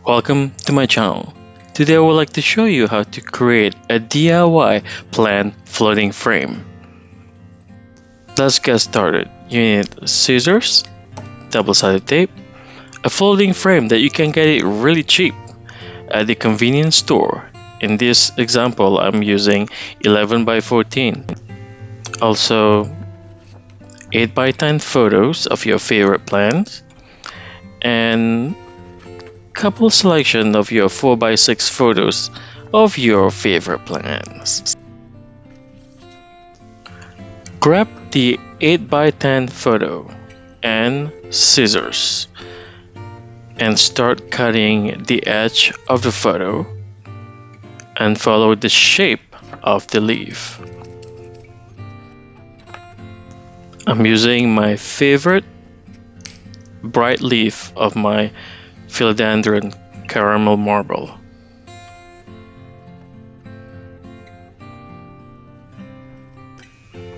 Welcome to my channel. Today I would like to show you how to create a DIY plant floating frame. Let's get started. You need scissors, double-sided tape, a floating frame that you can get it really cheap at the convenience store. In this example, I'm using 11 by 14. Also, 8 by 10 photos of your favorite plants and couple selection of your 4 by 6 photos of your favorite plants. Grab the 8 by 10 photo and scissors and start cutting the edge of the photo and follow the shape of the leaf. I'm using my favorite bright leaf of my philodendron caramel marble.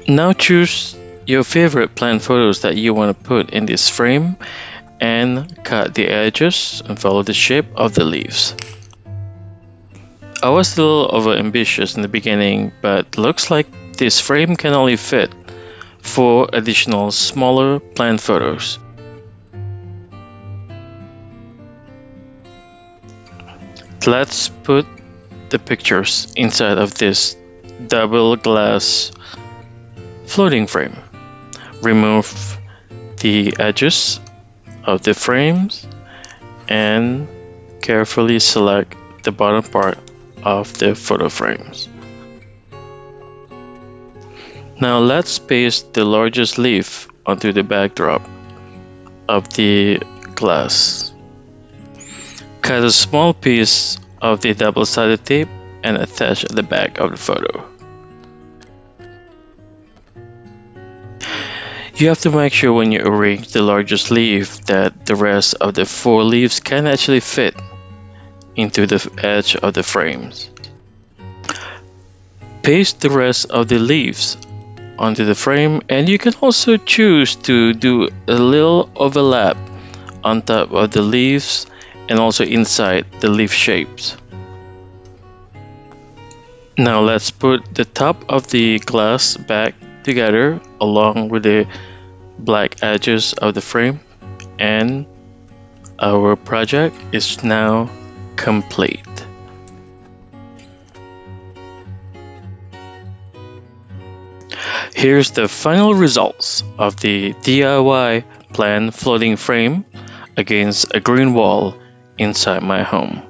Now choose your favorite plant photos that you want to put in this frame and cut the edges and follow the shape of the leaves. I was a little over ambitious in the beginning, but looks like this frame can only fit 4 additional smaller plant photos. Let's put the pictures inside of this double glass floating frame. Remove the edges of the frames and carefully select the bottom part of the photo frames. Now let's paste the largest leaf onto the backdrop of the glass. Cut a small piece of the double-sided tape and attach at the back of the photo. You have to make sure when you arrange the largest leaf that the rest of the 4 leaves can actually fit into the edge of the frames. Paste the rest of the leaves onto the frame, and you can also choose to do a little overlap on top of the leaves and also inside the leaf shapes. Now let's put the top of the glass back together along with the black edges of the frame, and our project is now complete. Here's the final results of the DIY plant floating frame against a green wall inside my home.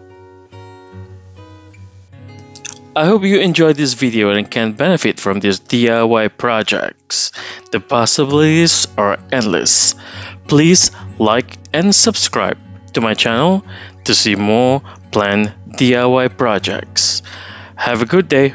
I hope you enjoyed this video and can benefit from these DIY projects. The possibilities are endless. Please like and subscribe to my channel to see more planned DIY projects. Have a good day.